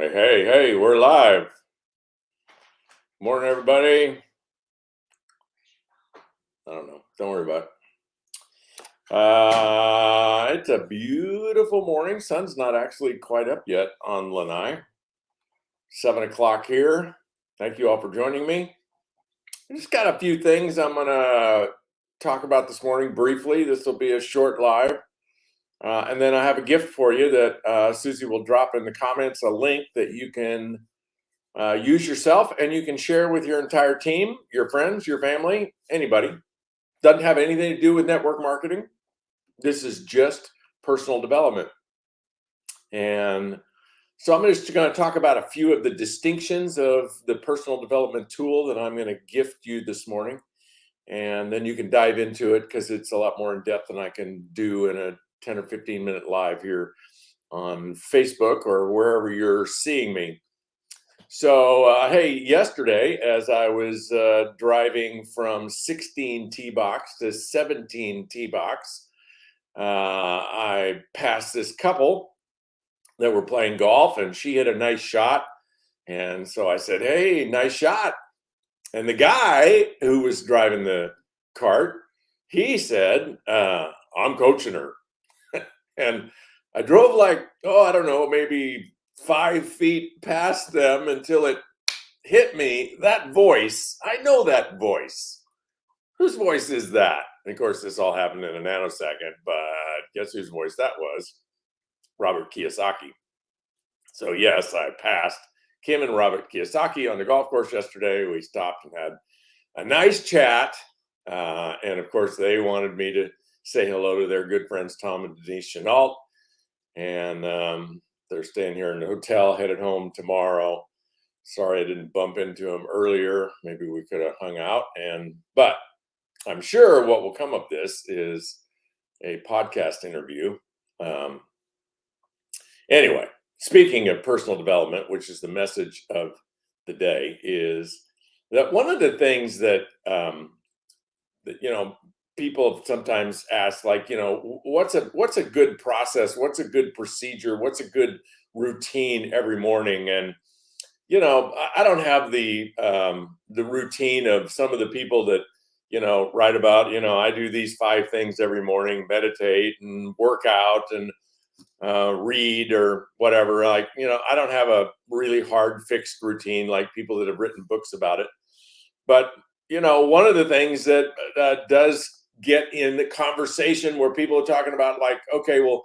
Hey, we're live. Morning, everybody. I don't know. Don't worry about it. It's a beautiful morning. Sun's not actually quite up yet on Lanai. 7 o'clock here. Thank you all for joining me. I just got a few things I'm going to talk about this morning briefly. This will be a short live. And then I have a gift for you that Susie will drop in the comments, a link that you can use yourself and you can share with your entire team, your friends, your family, anybody. Doesn't have anything to do with network marketing. This is just personal development. And so I'm just going to talk about a few of the distinctions of the personal development tool that I'm going to gift you this morning. And then you can dive into it because it's a lot more in depth than I can do in a 10 or 15 minute live here on Facebook or wherever you're seeing me. So, hey, yesterday, as I was driving from 16 tee box to 17 tee box, I passed this couple that were playing golf, and she hit a nice shot. And so I said, hey, nice shot. And the guy who was driving the cart, he said, I'm coaching her. And I drove like, I don't know, maybe 5 feet past them until it hit me. That voice, I know that voice. Whose voice is that? And of course, this all happened in a nanosecond, but guess whose voice that was? Robert Kiyosaki. So yes, I passed Kim and Robert Kiyosaki on the golf course yesterday. We stopped and had a nice chat. And of course, they wanted me to say hello to their good friends, Tom and Denise Chenault. And they're staying here in the hotel, headed home tomorrow. Sorry I didn't bump into them earlier. Maybe we could have hung out. But I'm sure what will come of this is a podcast interview. Anyway, speaking of personal development, which is the message of the day, is that one of the things that people sometimes ask, like, what's a good process? What's a good procedure? What's a good routine every morning? And I don't have the routine of some of the people that write about. I do these 5 things every morning: meditate and work out and read or whatever. Like, I don't have a really hard fixed routine like people that have written books about it. But one of the things that does get in the conversation where people are talking about, like, okay, well,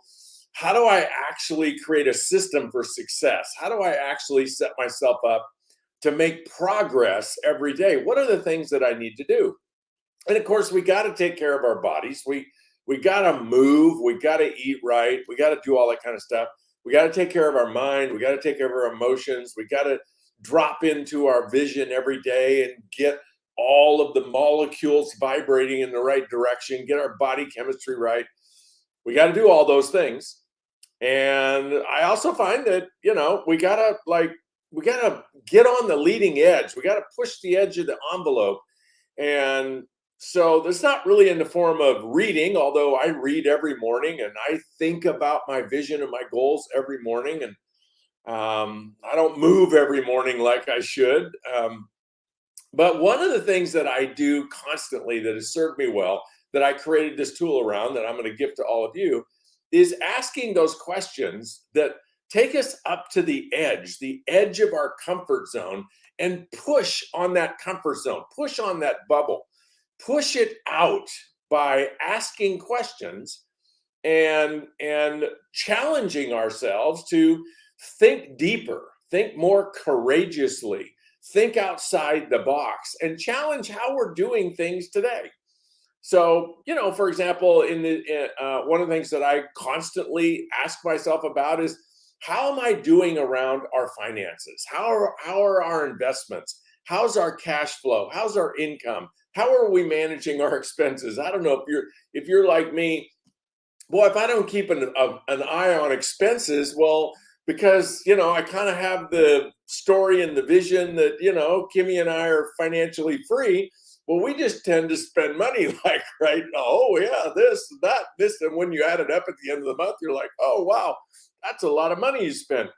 how do I actually create a system for success? How do I actually set myself up to make progress every day? What are the things that I need to do? And of course, we got to take care of our bodies. We got to move. We got to eat right. We got to do all that kind of stuff. We got to take care of our mind. We got to take care of our emotions. We got to drop into our vision every day and get all of the molecules vibrating in the right direction, get our body chemistry right. We got to do all those things. And I also find that, we gotta get on the leading edge. We gotta push the edge of the envelope. And so that's not really in the form of reading, although I read every morning and I think about my vision and my goals every morning. And I don't move every morning like I should. But one of the things that I do constantly that has served me well, that I created this tool around, that I'm going to give to all of you, is asking those questions that take us up to the edge of our comfort zone, and push on that comfort zone, push on that bubble, push it out by asking questions and challenging ourselves to think deeper, think more courageously, think outside the box, and challenge how we're doing things today. So, for example, one of the things that I constantly ask myself about is, how am I doing around our finances? How are our investments? How's our cash flow? How's our income? How are we managing our expenses? I don't know if you're like me. Boy, if I don't keep an eye on expenses, well, because I kind of have the story and the vision that Kimmy and I are financially free. Well, we just tend to spend money like, right? Oh, yeah, this, that, this. And when you add it up at the end of the month, you're like, oh, wow, that's a lot of money you spent.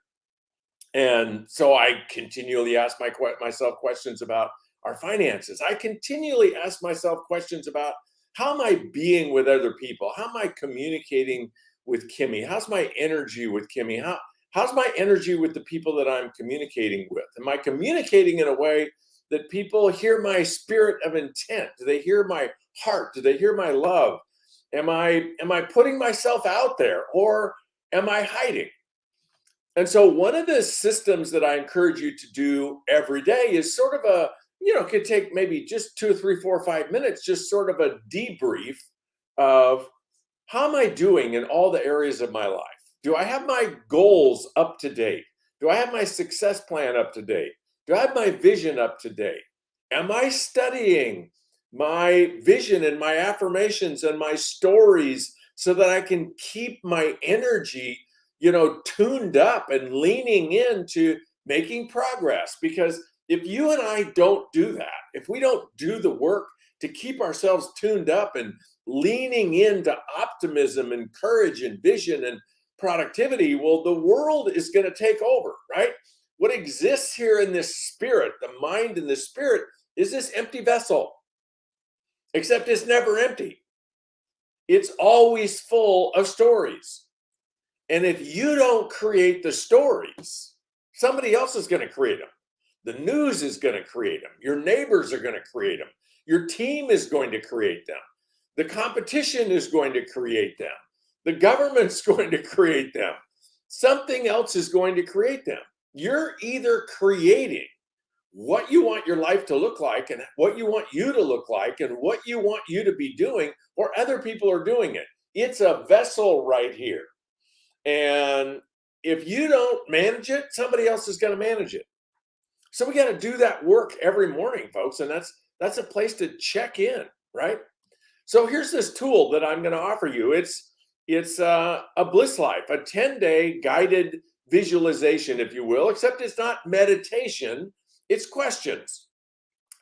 And so I continually ask myself questions about our finances. I continually ask myself questions about how am I being with other people? How am I communicating with Kimmy? How's my energy with Kimmy? How's my energy with the people that I'm communicating with? Am I communicating in a way that people hear my spirit of intent? Do they hear my heart? Do they hear my love? Am I putting myself out there, or am I hiding? And so one of the systems that I encourage you to do every day is sort of could take maybe just 2, 3, 4, 5 minutes, just sort of a debrief of how am I doing in all the areas of my life? Do I have my goals up to date? Do I have my success plan up to date? Do I have my vision up to date? Am I studying my vision and my affirmations and my stories so that I can keep my energy, tuned up and leaning into making progress? Because if you and I don't do that, if we don't do the work to keep ourselves tuned up and leaning into optimism and courage and vision and productivity, well, the world is going to take over, right? What exists here in this spirit, the mind and the spirit, is this empty vessel, except it's never empty. It's always full of stories. And if you don't create the stories, somebody else is going to create them. The news is going to create them. Your neighbors are going to create them. Your team is going to create them. The competition is going to create them. The government's going to create them. Something else is going to create them. You're either creating what you want your life to look like and what you want you to look like and what you want you to be doing, or other people are doing it. It's a vessel right here. And if you don't manage it, somebody else is going to manage it. So we got to do that work every morning, folks. And that's a place to check in, right? So here's this tool that I'm going to offer you. It's a Bliss Life, a 10-day guided visualization, if you will, except it's not meditation, it's questions.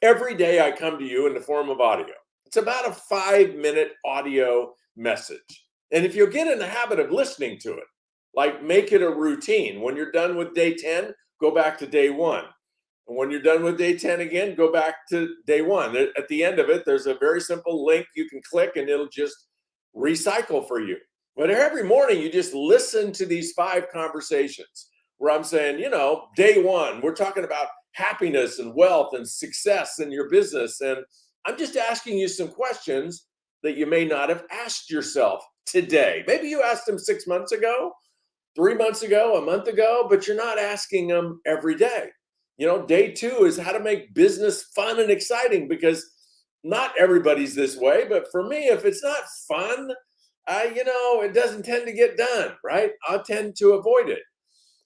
Every day I come to you in the form of audio. It's about a 5-minute audio message. And if you'll get in the habit of listening to it, like make it a routine. When you're done with day 10, go back to day 1. And when you're done with day 10 again, go back to day 1. At the end of it, there's a very simple link you can click and it'll just recycle for you. But every morning you just listen to these 5 conversations where I'm saying, day 1, we're talking about happiness and wealth and success in your business. And I'm just asking you some questions that you may not have asked yourself today. Maybe you asked them 6 months ago, 3 months ago, a month ago, but you're not asking them every day. Day 2 is how to make business fun and exciting, because not everybody's this way. But for me, if it's not fun, it doesn't tend to get done, right? I tend to avoid it.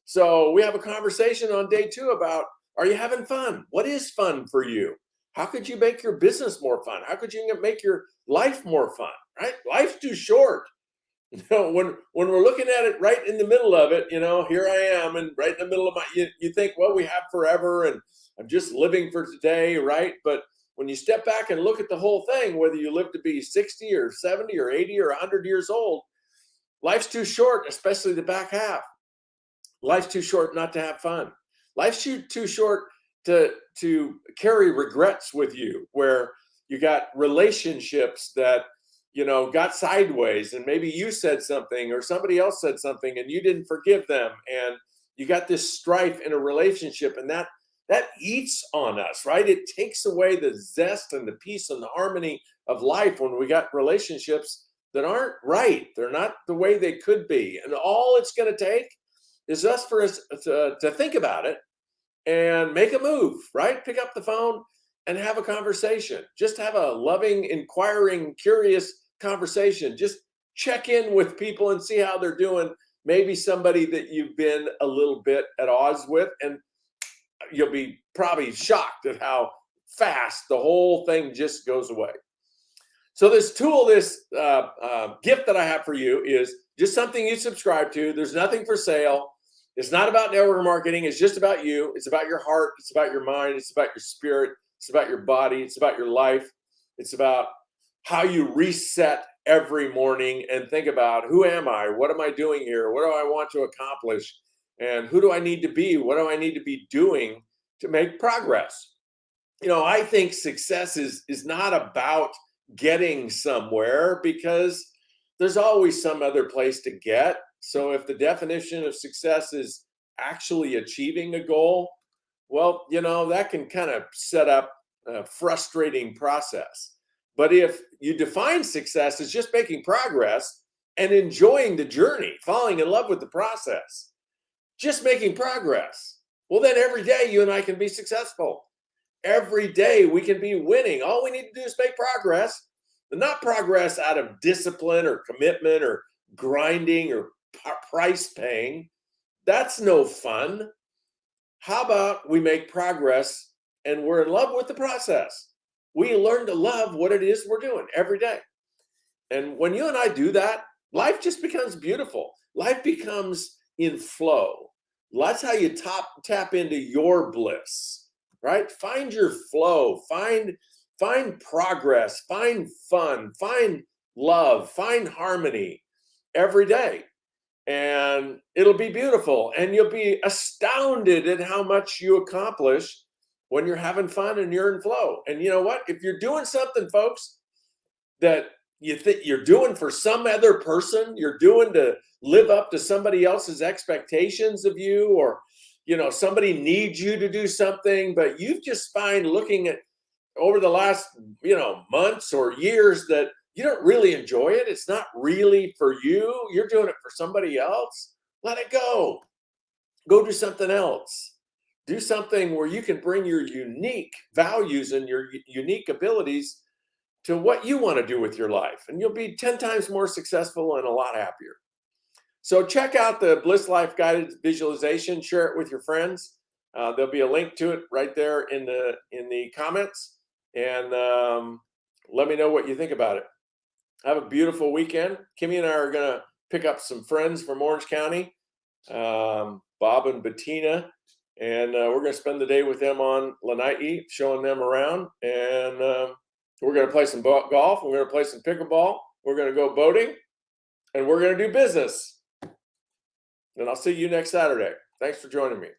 So we have a conversation on day 2 about, are you having fun? What is fun for you? How could you make your business more fun? How could you make your life more fun, right? Life's too short. When we're looking at it right in the middle of it, here I am, and right in the middle of you think, well, we have forever and I'm just living for today, right? But when you step back and look at the whole thing, whether you live to be 60 or 70 or 80 or 100 years old, life's too short, especially the back half. Life's too short not to have fun. Life's too short to carry regrets with you, where you got relationships that got sideways, and maybe you said something or somebody else said something and you didn't forgive them, and you got this strife in a relationship, and that eats on us, right? It takes away the zest and the peace and the harmony of life when we got relationships that aren't right. They're not the way they could be. And all it's going to take is for us to think about it and make a move, right? Pick up the phone and have a conversation. Just have a loving, inquiring, curious conversation. Just check in with people and see how they're doing. Maybe somebody that you've been a little bit at odds with, and you'll be probably shocked at how fast the whole thing just goes away. So this tool, this gift that I have for you, is just something you subscribe to. There's nothing for sale. It's not about network marketing. It's just about you. It's about your heart. It's about your mind. It's about your spirit. It's about your body. It's about your life. It's about how you reset every morning and think about, who am I? What am I doing here? What do I want to accomplish? And who do I need to be? What do I need to be doing to make progress? I think success is not about getting somewhere, because there's always some other place to get. So if the definition of success is actually achieving a goal, well, that can kind of set up a frustrating process. But if you define success as just making progress and enjoying the journey, falling in love with the process, just making progress, well, then every day you and I can be successful. Every day we can be winning. All we need to do is make progress, but not progress out of discipline or commitment or grinding or price paying. That's no fun. How about we make progress and we're in love with the process? We learn to love what it is we're doing every day. And when you and I do that, life just becomes beautiful. Life becomes in flow. That's how you tap into your bliss, right? Find your flow, find progress, find fun, find love, find harmony every day. And it'll be beautiful. And you'll be astounded at how much you accomplish when you're having fun and you're in flow. And you know what? If you're doing something, folks, that you think you're doing for some other person, you're doing to live up to somebody else's expectations of you, or somebody needs you to do something, but you just find, looking at over the last months or years, that you don't really enjoy it. It's not really for you. You're doing it for somebody else. Let it go. Go do something else. Do something where you can bring your unique values and your unique abilities to what you want to do with your life, and you'll be 10 times more successful and a lot happier. So check out the Bliss Life Guided Visualization. Share it with your friends. There'll be a link to it right there in the comments, and let me know what you think about it. Have a beautiful weekend. Kimmy and I are going to pick up some friends from Orange County, Bob and Bettina, and we're going to spend the day with them on Lanai, showing them around, and we're going to play some golf. We're going to play some pickleball. We're going to go boating, and we're going to do business. And I'll see you next Saturday. Thanks for joining me.